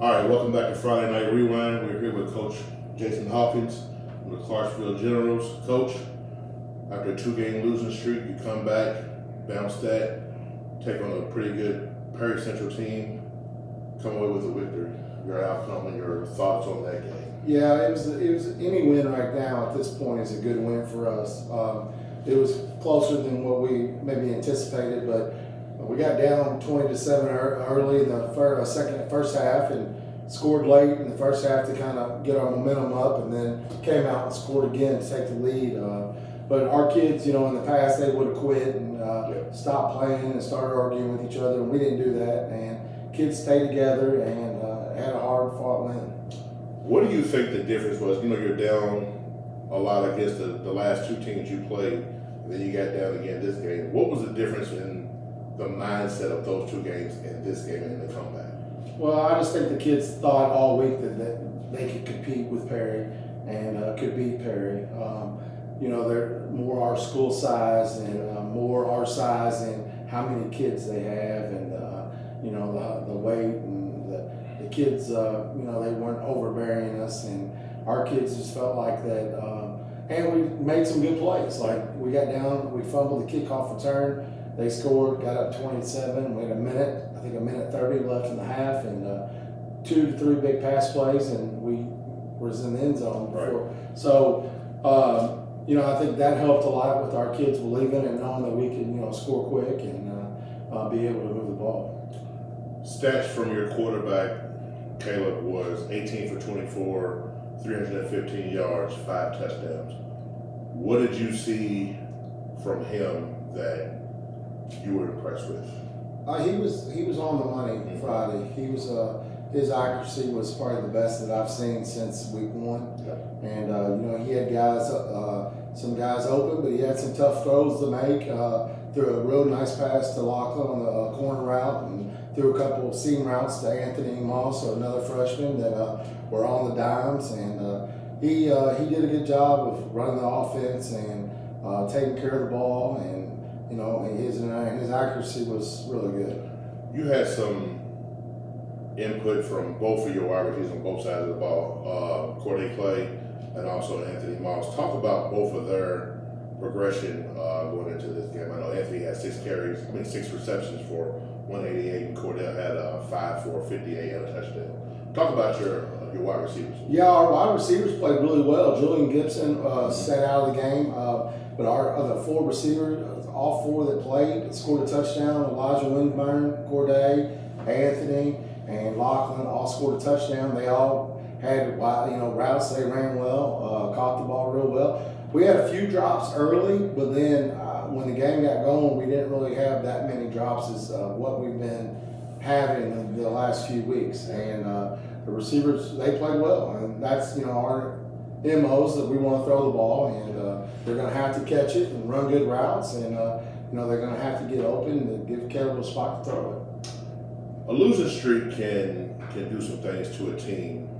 All right, welcome back to Friday Night Rewind. We're here with Coach Jason Hawkins with the Clarksville Generals. Coach, after a 2-game losing streak, you come back, bounce that, take on a pretty good Perry Central team, come away with a victory. Your outcome and your thoughts on that game. Yeah, it was any win right now at this point is a good win for us. It was closer than what we maybe anticipated, but we got down 20-7 early in the first half and scored late in the first half to kind of get our momentum up, and then came out and scored again to take the lead. But our kids, in the past they would have quit and stopped playing and started arguing with each other, and we didn't do that. And kids stayed together and had a hard-fought win. What do you think the difference was? You're down a lot against the last two teams you played, and then you got down again this game. What was the difference in the mindset of those two games and this game and the comeback? Well, I just think the kids thought all week that they could compete with Perry and could beat Perry. They're more our school size and more our size and how many kids they have, and the weight, and the kids. They weren't overbearing us, and our kids just felt like that. And we made some good plays. Like we got down, we fumbled the kickoff return. They scored, got up 27. We had a minute 30 left in the half, and 2 to 3 big pass plays, and we was in the end zone before. Right. So, I think that helped a lot with our kids believing and knowing that we could, score quick and be able to move the ball. Stats from your quarterback, Caleb, was 18 for 24, 315 yards, 5 touchdowns. What did you see from him that you were impressed with? He was on the money Friday. He was his accuracy was probably the best that I've seen since week 1. Yep. And he had some guys open, but he had some tough throws to make. Threw a real nice pass to Lachlan on the corner route, and threw a couple of seam routes to Anthony Moss, another freshman that were on the dimes, and he did a good job of running the offense and taking care of the ball, and his accuracy was really good. You had some input from both of your wide receivers on both sides of the ball, Corday Clay and also Anthony Moss. Talk about both of their progression going into this game. I know Anthony had 6 receptions for 188, and Cordell had 5 for 58 and a touchdown. Talk about your wide receivers. Yeah, our wide receivers played really well. Julian Gibson sat out of the game, but our other 4 receivers, all 4 that played, scored a touchdown. Elijah Windburn, Corday, Anthony, and Lachlan all scored a touchdown. They all had routes they ran well, caught the ball real well. We had a few drops early, but then when the game got going, we didn't really have that many drops as what we've been having in the last few weeks. And the receivers, they played well, and that's our MOs that we want to throw the ball, and they're going to have to catch it and run good routes, and they're going to have to get open and give Caleb a spot to throw it. A losing streak can do some things to a team's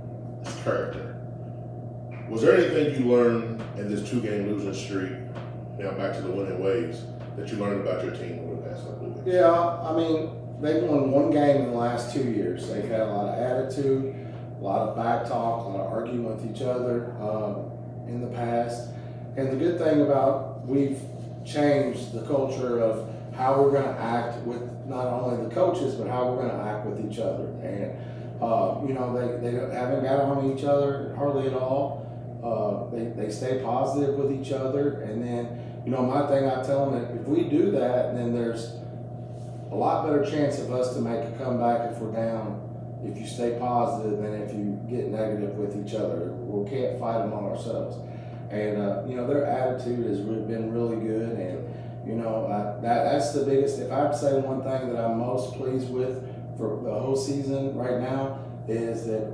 character. Was there anything you learned in this 2-game losing streak, now back to the winning ways, that you learned about your team over the past couple of weeks? Yeah, they've won 1 game in the last 2 years. They've had a lot of attitude, a lot of back talk, a lot of arguing with each other in the past. And the good thing about we've changed the culture of how we're going to act with not only the coaches, but how we're going to act with each other. And, they haven't got on each other hardly at all. They stay positive with each other. And then, my thing, I tell them that if we do that, then there's a lot better chance of us to make a comeback if we're down, if you stay positive than if you get negative with each other. We can't fight among ourselves. And, their attitude has been really good. And, that's the biggest. If I have to say one thing that I'm most pleased with for the whole season right now is that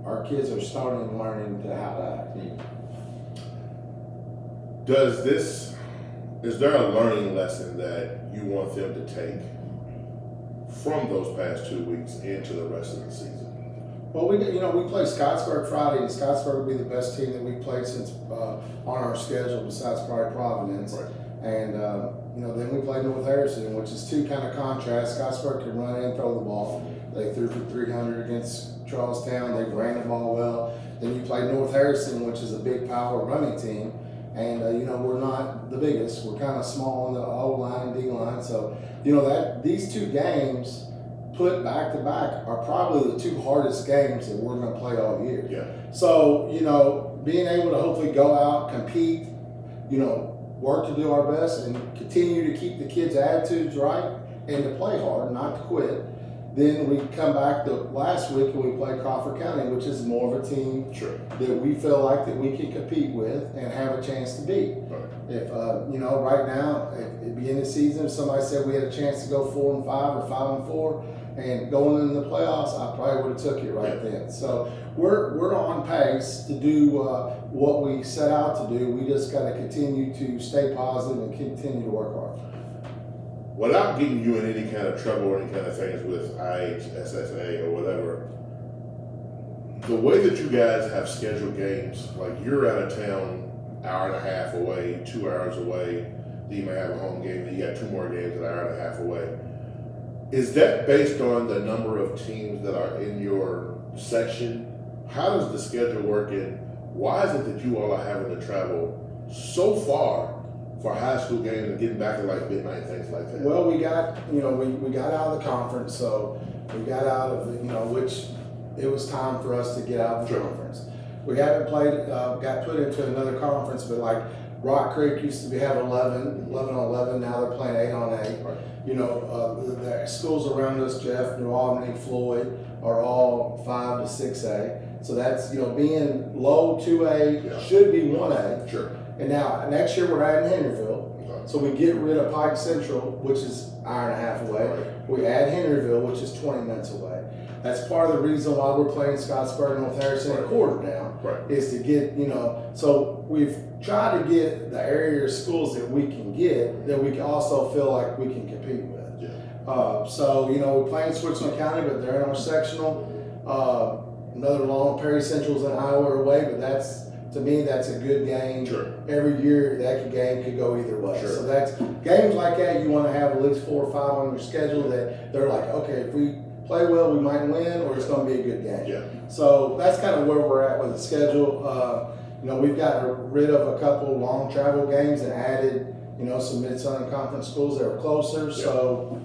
our kids are starting learning how to act. Is there a learning lesson that you want them to take from those past 2 weeks into the rest of the season? Well, we play Scottsburg Friday, and Scottsburg will be the best team that we've played since on our schedule, besides probably Providence. Right. And then we play North Harrison, which is 2 kind of contrasts. Scottsburg can run and throw the ball. They threw for 300 against Charlestown. They ran the ball well. Then you play North Harrison, which is a big power running team. And, we're not the biggest. We're kind of small on the O line and D line. So, that these two games put back to back are probably the two hardest games that we're going to play all year. Yeah. So, being able to hopefully go out, compete, work to do our best and continue to keep the kids' attitudes right and to play hard, not to quit. Then we come back the last week and we play Crawford County, which is more of a team that we feel like that we can compete with and have a chance to beat. Right. If right now, at the end of the season, if somebody said we had a chance to go 4-5 or 5-4 and going into the playoffs, I probably would have took it right then. So we're on pace to do what we set out to do. We just got to continue to stay positive and continue to work hard. Without getting you in any kind of trouble or any kind of things with IH, SSA, or whatever, the way that you guys have scheduled games, like you're out of town, hour and a half away, 2 hours away, then you may have a home game, then you got 2 more games an hour and a half away. Is that based on the number of teams that are in your section? How does the schedule work, and why is it that you all are having to travel so far for high school games and getting back at like midnight, things like that? Well, we got, we got out of the conference, so we got out of the, which it was time for us to get out of the conference. We haven't played, got put into another conference, but like Rock Creek used to have 11 on 11, now they're playing 8 on 8. Right. The schools around us, Jeff, New Albany, Floyd, are all 5 to 6A. So that's, being low 2A should be 1A. Sure. And now, next year we're adding Henryville. Okay. So we get rid of Pike Central, which is an hour and a half away. Right. We add Henryville, which is 20 minutes away. That's part of the reason why we're playing Scottsburg, North Harrison, and quarter now, is to get, so we've tried to get the area schools that we can get that we can also feel like we can compete with. Yeah. So, we're playing Switzerland County, but they're in our sectional. Another long, Perry Central's an hour away, but to me, that's a good game. Sure. Every year, that game could go either way. Sure. So that's games like that. You want to have at least 4 or 5 on your schedule that they're like, okay, if we play well, we might win, or it's going to be a good game. Yeah. So that's kind of where we're at with the schedule. We've gotten rid of a couple long travel games and added, some Mid-Southern Conference schools that are closer. Yeah. So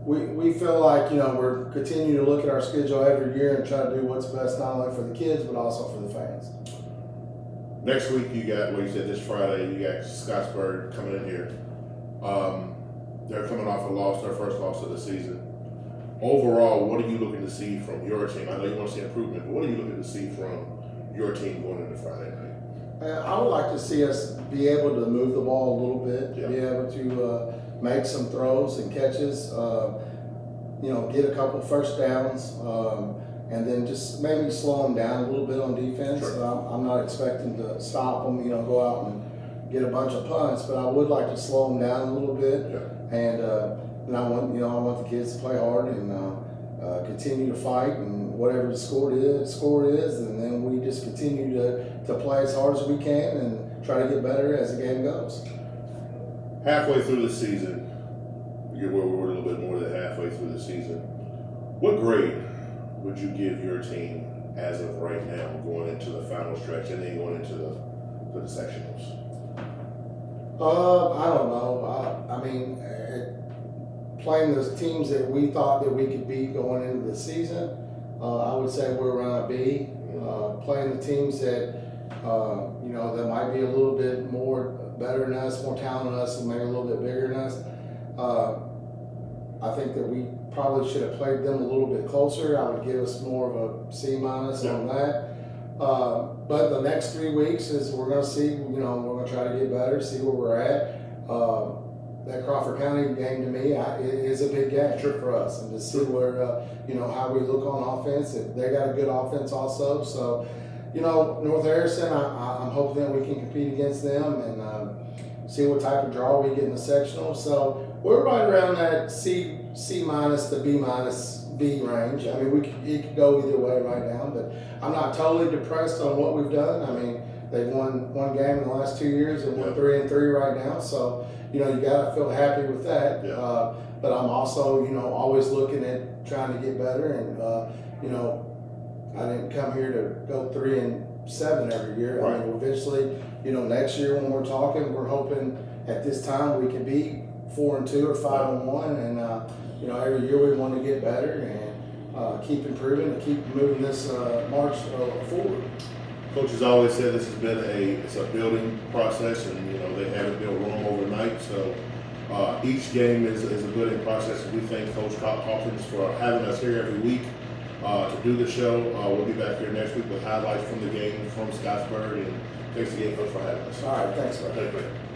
we feel like, we're continuing to look at our schedule every year and try to do what's best not only for the kids, but also for the fans. Next week you got, you said this Friday, you got Scottsburg coming in here. They're coming off a loss, their first loss of the season. Overall, what are you looking to see from your team? I know you want to see improvement, but what are you looking to see from your team going into Friday night? I would like to see us be able to move the ball a little bit, be able to make some throws and catches, get a couple first downs, and then just maybe slow them down a little bit on defense. Sure. I'm not expecting to stop them, go out and get a bunch of punts, but I would like to slow them down a little bit. Yeah. And I want the kids to play hard and continue to fight, and whatever the score is, and then we just continue to play as hard as we can and try to get better as the game goes. Halfway through the season, we're a little bit more than halfway through the season. What grade would you give your team as of right now, going into the final stretch and then going into the sectionals? I don't know. Playing the teams that we thought that we could beat going into the season, I would say we're around a B. Playing the teams that that might be a little bit more better than us, more talented than us, and maybe a little bit bigger than us. I think that we probably should have played them a little bit closer. I would give us more of a C- on that. But the next 3 weeks is we're going to see. We're going to try to get better, see where we're at. That Crawford County game to me is a big game for us, and to see where how we look on offense. If they got a good offense also, so North Harrison, I'm hoping that we can compete against them and see what type of draw we get in the sectional. So we're right around that C- to B- range. I mean, it could go either way right now, but I'm not totally depressed on what we've done. I mean, they've won one game in the last 2 years and we're 3-3 right now. So, you got to feel happy with that. Yeah. But I'm also, always looking at trying to get better. And you know, I didn't come here to go 3-7 every year. Right. I mean, eventually, you know, next year when we're talking, we're hoping at this time we can be 4-2 or 5-1, and you know, every year we want to get better and keep improving and keep moving this march forward. Coach has always said this has been it's a building process, and you know they haven't built Rome overnight. So each game is a building process, and we thank Coach Hawkins for having us here every week to do the show. We'll be back here next week with highlights from the game from Scottsburg, and thanks again, Coach, for having us. All right, thanks, bro. Thank you.